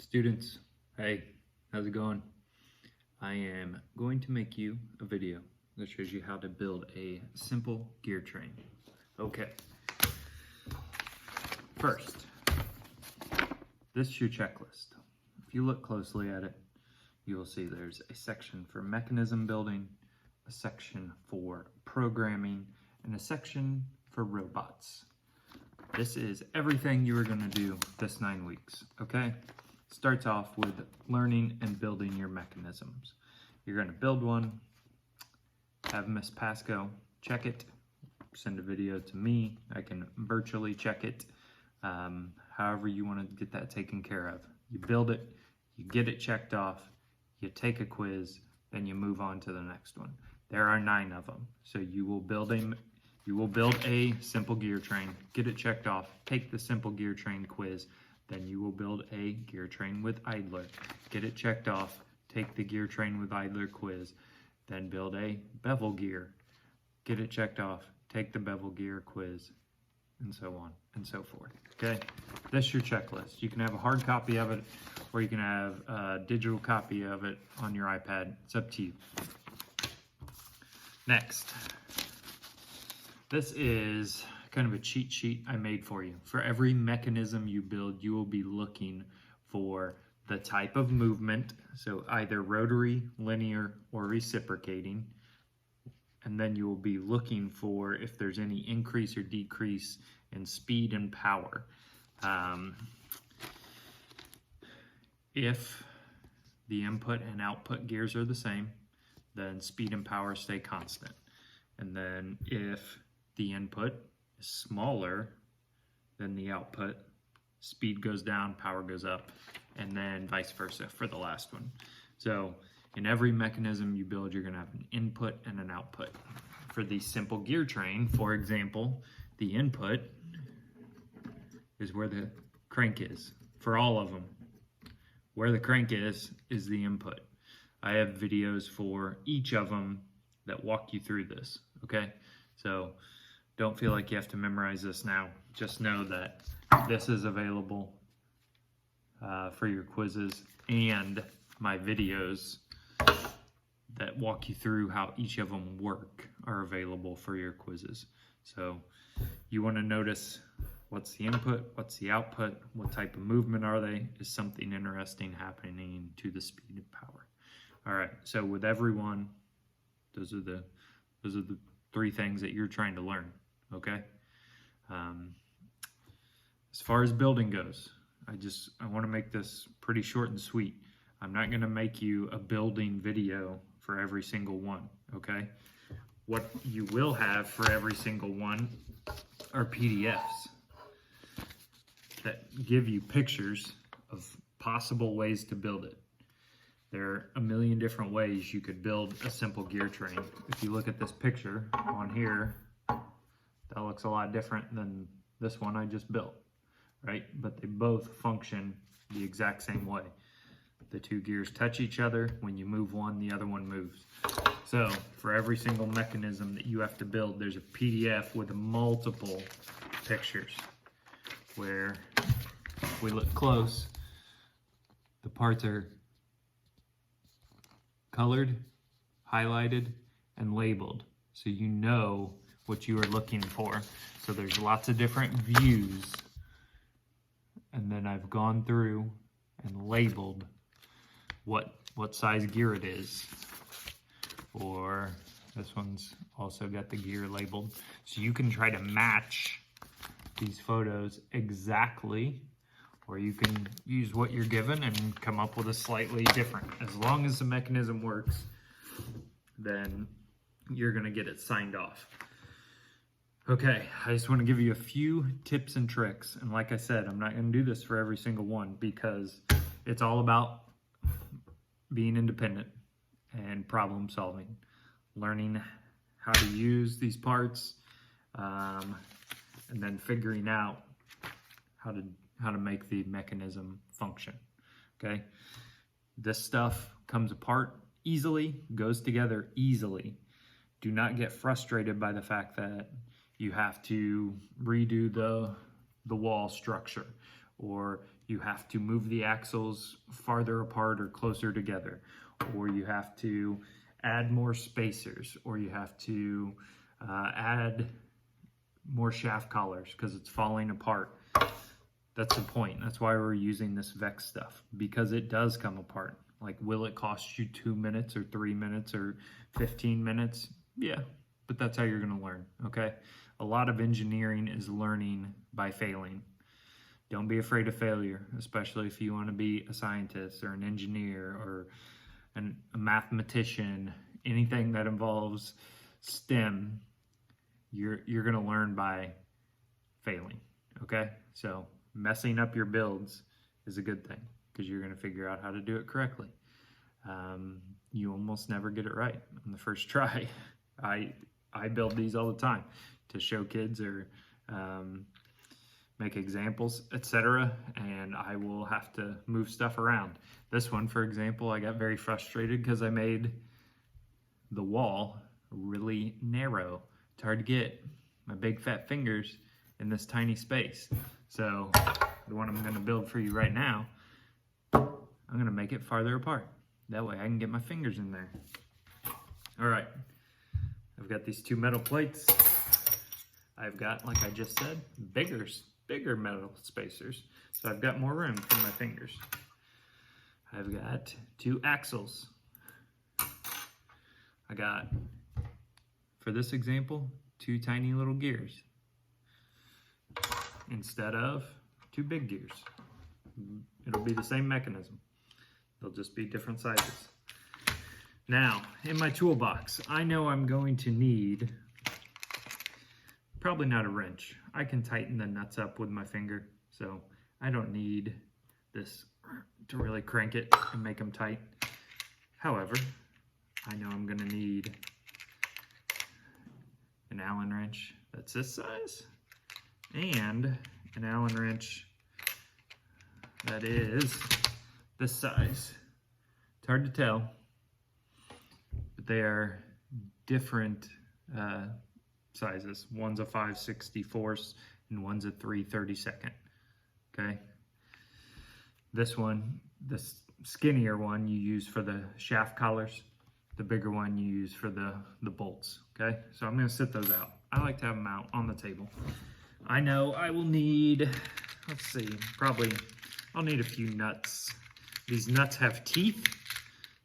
Students, hey, how's it going? I am going to make you a video that shows you how to build a simple gear train. Okay, first, this is your checklist. If you look closely at it, you will see there's a section for mechanism building, a section for programming, and a section for robots. This is everything you are going to do this 9 weeks, okay? Starts off with learning and building your mechanisms. You're going to build one, have Miss Pasco check it, send a video to me. I can virtually check it, however you want to get that taken care of. You build it, you get it checked off, you take a quiz, then you move on to the next one. There are 9 of them, so you will build a simple gear train, get it checked off, take the simple gear train quiz, then you will build a gear train with idler, get it checked off, take the gear train with idler quiz, then build a bevel gear, get it checked off, take the bevel gear quiz, and so on and so forth. Okay, that's your checklist. You can have a hard copy of it, or you can have a digital copy of it on your iPad. It's up to you. Next, this is kind of a cheat sheet I made for you. For every mechanism you build, you will be looking for the type of movement, so either rotary, linear, or reciprocating. And then you will be looking for if there's any increase or decrease in speed and power. If the input and output gears are the same, then speed and power stay constant. And then if the input is smaller than the output, speed goes down, power goes up, and then vice versa for the last one. So in every mechanism you build, you're gonna have an input and an output. For the simple gear train, for example, the input is where the crank is. For all of them, where the crank is the input. I have videos for each of them that walk you through this, okay? So don't feel like you have to memorize this now. Just know that this is available for your quizzes, and my videos that walk you through how each of them work are available for your quizzes. So you want to notice what's the input, what's the output, what type of movement are they, is something interesting happening to the speed and power. All right, so with everyone, those are the 3 things that you're trying to learn, okay? As far as building goes, I want to make this pretty short and sweet. I'm not going to make you a building video for every single one, okay? What you will have for every single one are PDFs that give you pictures of possible ways to build it. There are a million different ways you could build a simple gear train. If you look at this picture on here, that looks a lot different than this one I just built, right? But they both function the exact same way. The 2 gears touch each other. When you move one, the other one moves. So for every single mechanism that you have to build, there's a PDF with multiple pictures where, if we look close, the parts are colored, highlighted, and labeled, so you know what you are looking for. So there's lots of different views, and then I've gone through and labeled what size gear it is. Or this one's also got the gear labeled, so you can try to match these photos exactly, or you can use what you're given and come up with a slightly different. As long as the mechanism works, then you're gonna get it signed off. Okay, I just wanna give you a few tips and tricks. And like I said, I'm not gonna do this for every single one because it's all about being independent and problem solving, learning how to use these parts, and then figuring out how to make the mechanism function, okay? This stuff comes apart easily, goes together easily. Do not get frustrated by the fact that you have to redo the wall structure, or you have to move the axles farther apart or closer together, or you have to add more spacers, or you have to add more shaft collars because it's falling apart. That's the point. That's why we're using this VEX stuff, because it does come apart. Like, will it cost you 2 minutes or 3 minutes or 15 minutes? Yeah, but that's how you're going to learn, okay? A lot of engineering is learning by failing. Don't be afraid of failure, especially if you want to be a scientist or an engineer or a mathematician. Anything that involves STEM, you're going to learn by failing, okay? So messing up your builds is a good thing because you're going to figure out how to do it correctly. You almost never get it right on the first try. I build these all the time to show kids or make examples, etc. And I will have to move stuff around. This one, for example, I got very frustrated because I made the wall really narrow. It's hard to get my big fat fingers in this tiny space. So the one I'm going to build for you right now, I'm going to make it farther apart. That way I can get my fingers in there. All right, I've got these 2 metal plates. I've got, like I just said, bigger metal spacers, so I've got more room for my fingers. I've got 2 axles. I got, for this example, 2 tiny little gears instead of 2 big gears. It'll be the same mechanism. They'll just be different sizes. Now, in my toolbox, I know I'm going to need probably not a wrench. I can tighten the nuts up with my finger, so I don't need this to really crank it and make them tight. However, I know I'm gonna need an Allen wrench that's this size and an Allen wrench that is this size. It's hard to tell, but they are different sizes. One's a 5/64 and one's a 3/32. Okay. This one, the skinnier one, you use for the shaft collars. The bigger one you use for the bolts. Okay. So I'm going to sit those out. I like to have them out on the table. I know I will need, let's see, probably I'll need a few nuts. These nuts have teeth.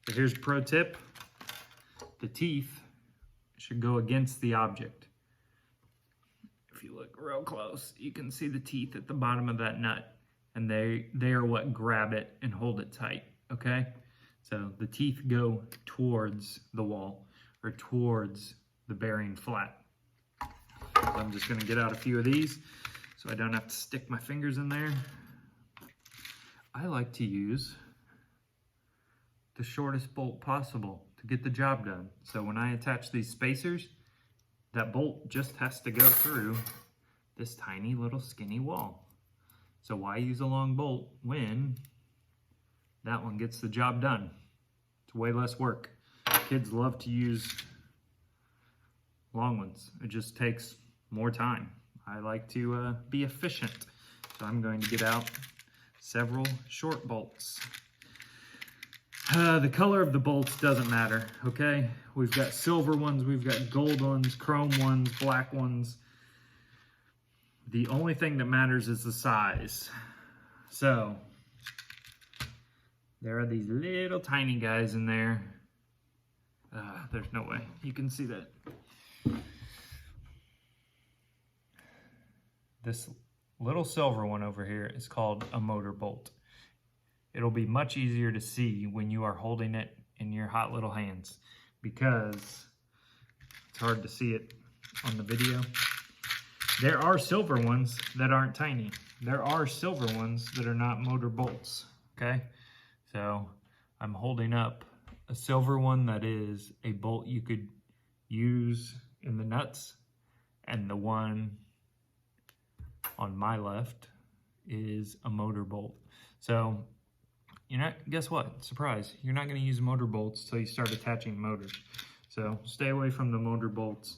But here's a pro tip. The teeth should go against the object. If you look real close, you can see the teeth at the bottom of that nut, and they are what grab it and hold it tight, okay? So the teeth go towards the wall or towards the bearing flat. So I'm just gonna get out a few of these so I don't have to stick my fingers in there. I like to use the shortest bolt possible to get the job done. So when I attach these spacers, that bolt just has to go through this tiny little skinny wall. So why use a long bolt when that one gets the job done? It's way less work. Kids love to use long ones. It just takes more time. I like to be efficient. So I'm going to get out several short bolts. The color of the bolts doesn't matter, okay? We've got silver ones, we've got gold ones, chrome ones, black ones. The only thing that matters is the size. So, there are these little tiny guys in there. There's no way you can see that. This little silver one over here is called a motor bolt. It'll be much easier to see when you are holding it in your hot little hands because it's hard to see it on the video. There are silver ones that aren't tiny. There are silver ones that are not motor bolts, okay? So I'm holding up a silver one that is a bolt you could use in the nuts, and the one on my left is a motor bolt. So guess what? Surprise, you're not gonna use motor bolts until you start attaching motors. So stay away from the motor bolts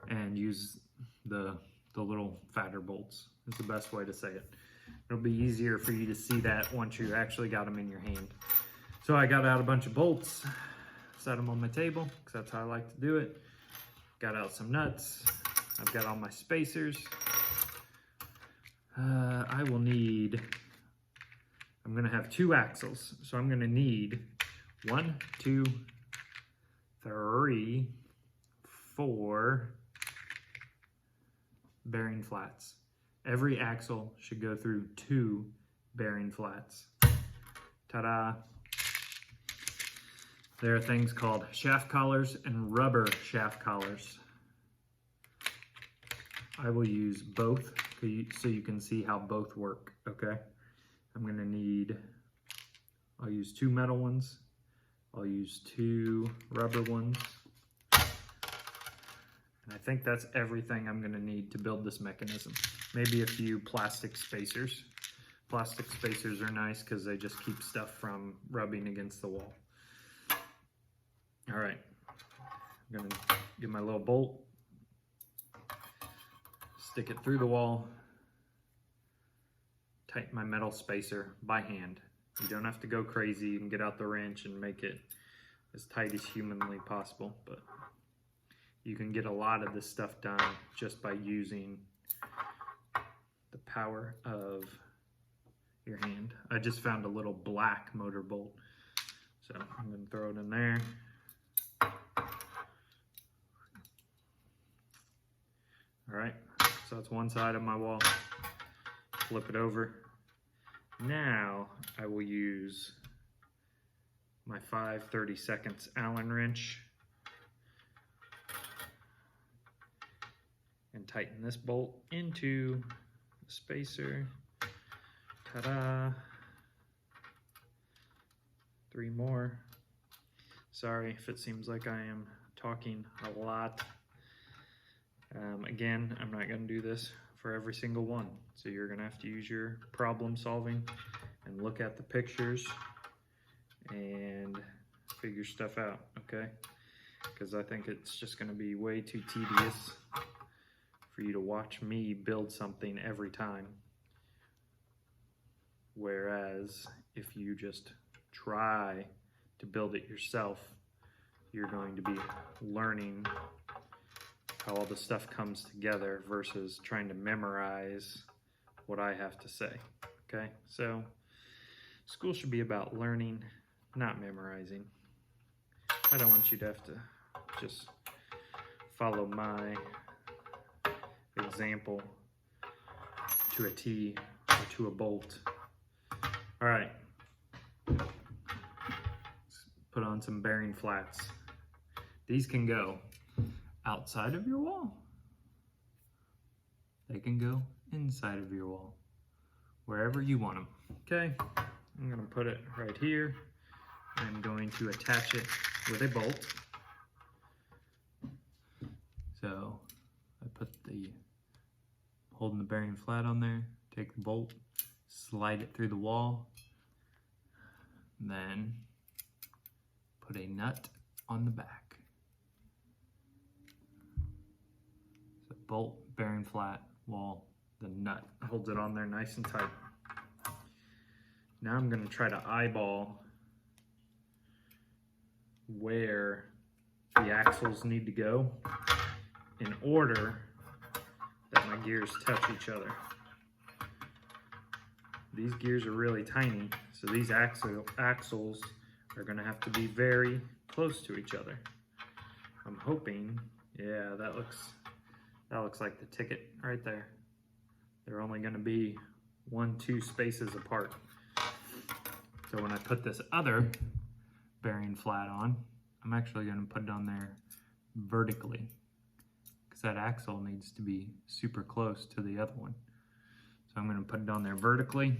and use the little fatter bolts is the best way to say it. It'll be easier for you to see that once you actually got them in your hand. So I got out a bunch of bolts, set them on my table, because that's how I like to do it. Got out some nuts. I've got all my spacers. I will need, I'm gonna have 2 axles. So I'm gonna need 1, 2, 3, 4 bearing flats. Every axle should go through 2 bearing flats. Ta-da! There are things called shaft collars and rubber shaft collars. I will use both so you can see how both work, okay? I'm gonna need, I'll use 2 metal ones. I'll use 2 rubber ones. And I think that's everything I'm gonna need to build this mechanism. Maybe a few plastic spacers. Plastic spacers are nice because they just keep stuff from rubbing against the wall. All right, I'm gonna get my little bolt, stick it through the wall, tighten my metal spacer by hand. You don't have to go crazy. You can get out the wrench and make it as tight as humanly possible, but you can get a lot of this stuff done just by using the power of your hand. I just found a little black motor bolt, so I'm gonna throw it in there. All right, so that's one side of my wall. Flip it over. Now I will use my 5/32 Allen wrench and tighten this bolt into the spacer. Ta-da! 3 more. Sorry if it seems like I am talking a lot. Again, I'm not going to do this for every single one, so you're going to have to use your problem solving and look at the pictures and figure stuff out, okay? Because I think it's just going to be way too tedious for you to watch me build something every time. Whereas if you just try to build it yourself, you're going to be learning how all the stuff comes together versus trying to memorize what I have to say, okay? So school should be about learning, not memorizing. I don't want you to have to just follow my example to a T or to a bolt. All right, let's put on some bearing flats. These can go outside of your wall. They can go inside of your wall, wherever you want them, okay? I'm gonna put it right here. I'm going to attach it with a bolt. So I put the, holding the bearing flat on there, take the bolt, slide it through the wall, then put a nut on the back. So bolt, bearing flat, wall, the nut holds it on there nice and tight. Now I'm going to try to eyeball where the axles need to go in order that my gears touch each other. These gears are really tiny, so these axles are going to have to be very close to each other. I'm hoping, yeah, that looks like the ticket right there. They're only going to be 1-2 spaces apart. So when I put this other bearing flat on, I'm actually going to put it on there vertically, because that axle needs to be super close to the other one. So I'm going to put it on there vertically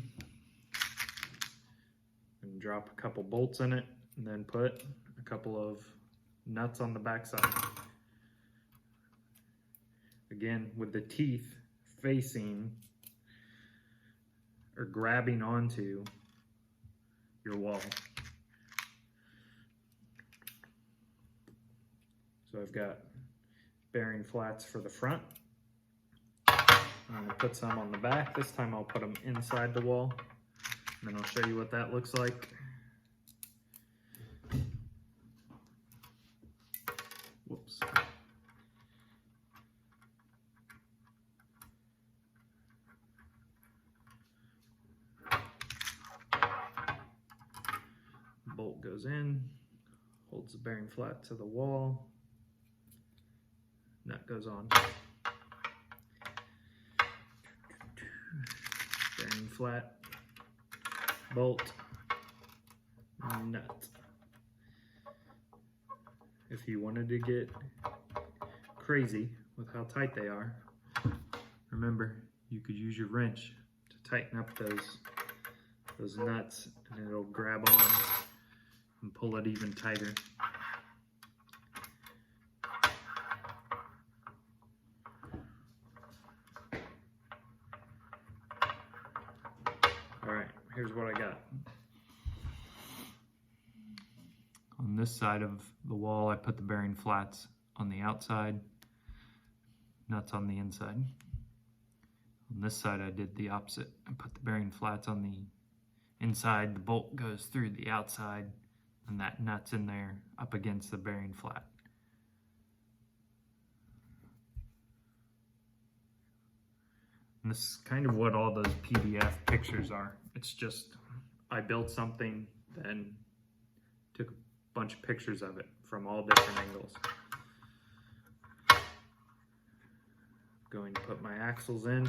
and drop a couple bolts in it, and then put a couple of nuts on the backside. Again, with the teeth facing or grabbing onto your wall. So I've got bearing flats for the front. I'm gonna put some on the back. This time I'll put them inside the wall, and then I'll show you what that looks like. Whoops. Bolt goes in, holds the bearing flat to the wall, nut goes on. Bearing flat, bolt, nut. If you wanted to get crazy with how tight they are, remember, you could use your wrench to tighten up those nuts, and it'll grab on and pull it even tighter. All right, here's what I got. On this side of the wall, I put the bearing flats on the outside, nuts on the inside. On this side, I did the opposite. I put the bearing flats on the inside, the bolt goes through the outside, and that nut's in there up against the bearing flat. And this is kind of what all those PDF pictures are. It's just, I built something, then took a bunch of pictures of it from all different angles. Going to put my axles in.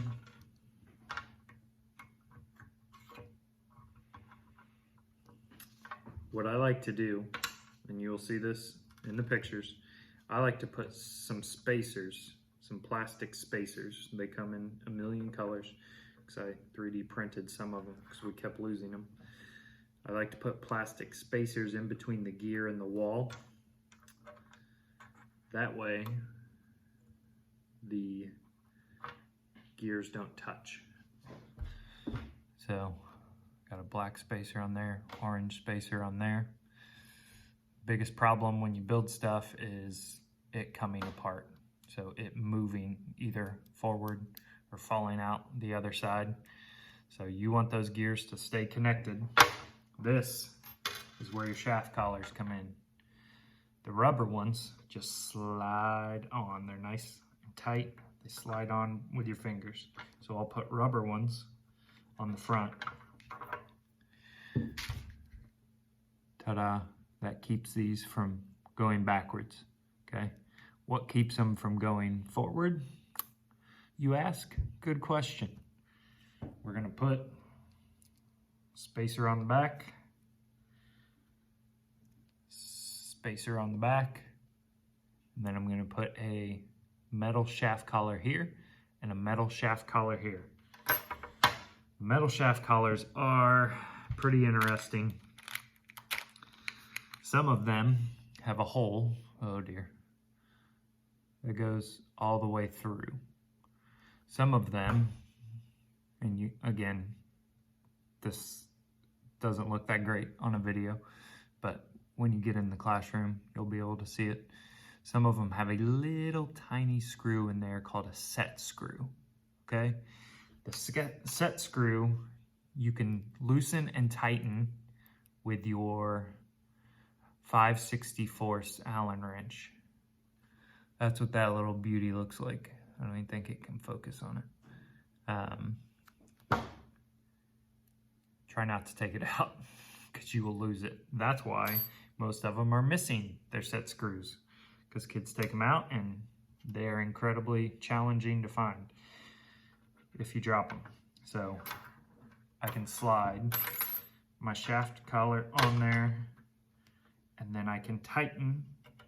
What I like to do, and you'll see this in the pictures, I like to put some spacers, some plastic spacers. They come in a million colors because I 3D printed some of them because we kept losing them. I like to put plastic spacers in between the gear and the wall. That way, the gears don't touch. So, got a black spacer on there, orange spacer on there. Biggest problem when you build stuff is it coming apart. So it moving either forward or falling out the other side. So you want those gears to stay connected. This is where your shaft collars come in. The rubber ones just slide on. They're nice and tight. They slide on with your fingers. So I'll put rubber ones on the front. Ta-da, that keeps these from going backwards, okay? What keeps them from going forward, you ask? Good question. We're gonna put spacer on the back, spacer on the back, and then I'm gonna put a metal shaft collar here and a metal shaft collar here. Metal shaft collars are pretty interesting. Some of them have a hole, oh dear, that goes all the way through. Some of them, and you, again, this doesn't look that great on a video, but when you get in the classroom, you'll be able to see it. Some of them have a little tiny screw in there called a set screw, okay? The set screw, you can loosen and tighten with your 5/64 Allen wrench. That's what that little beauty looks like. I don't even think it can focus on it. Try not to take it out because you will lose it. That's why most of them are missing their set screws, because kids take them out and they're incredibly challenging to find if you drop them. So I can slide my shaft collar on there, and then I can tighten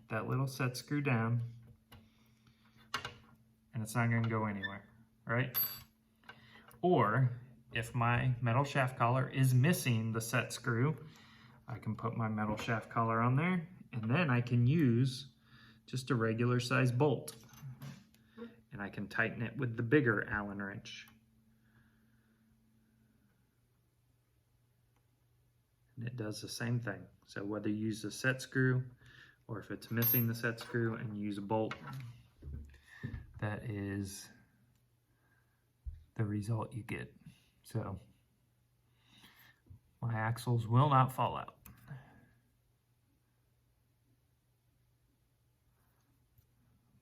that little set screw down, and it's not going to go anywhere, right? Or if my metal shaft collar is missing the set screw, I can put my metal shaft collar on there, and then I can use just a regular size bolt, and I can tighten it with the bigger Allen wrench. And it does the same thing. So whether you use the set screw or if it's missing the set screw and use a bolt, that is the result you get. So my axles will not fall out.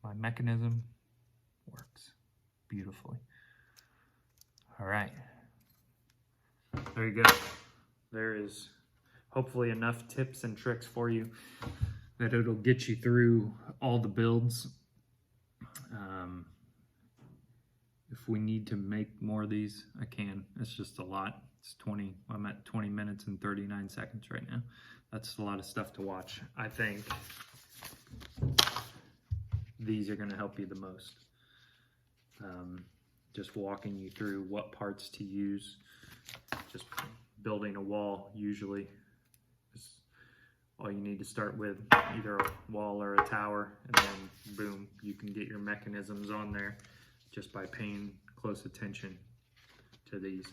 My mechanism works beautifully. All right. There you go. There is hopefully enough tips and tricks for you that it'll get you through all the builds. If we need to make more of these, I can. It's just a lot. It's 20, I'm at 20 minutes and 39 seconds right now. That's a lot of stuff to watch. I think these are gonna help you the most. Just walking you through what parts to use. Just building a wall usually is all you need to start with, either a wall or a tower, and then boom, you can get your mechanisms on there just by paying close attention to these.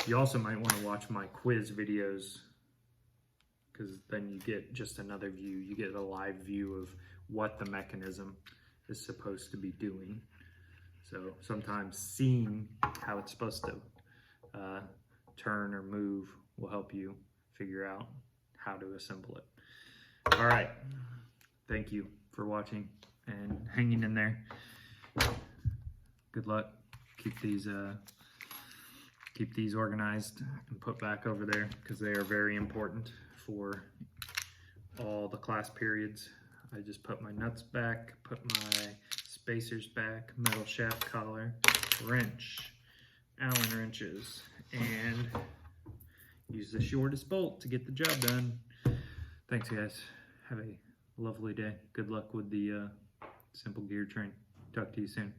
You also might want to watch my quiz videos, because then you get just another view. You get a live view of what the mechanism is supposed to be doing. So sometimes seeing how it's supposed to turn or move will help you figure out how to assemble it. All right, thank you for watching and hanging in there. Good luck. Keep these organized and put back over there, because they are very important for all the class periods. I just put my nuts back, put my spacers back, metal shaft collar, wrench, Allen wrenches, and use the shortest bolt to get the job done. Thanks guys. Have a lovely day. Good luck with the simple gear train. Talk to you soon.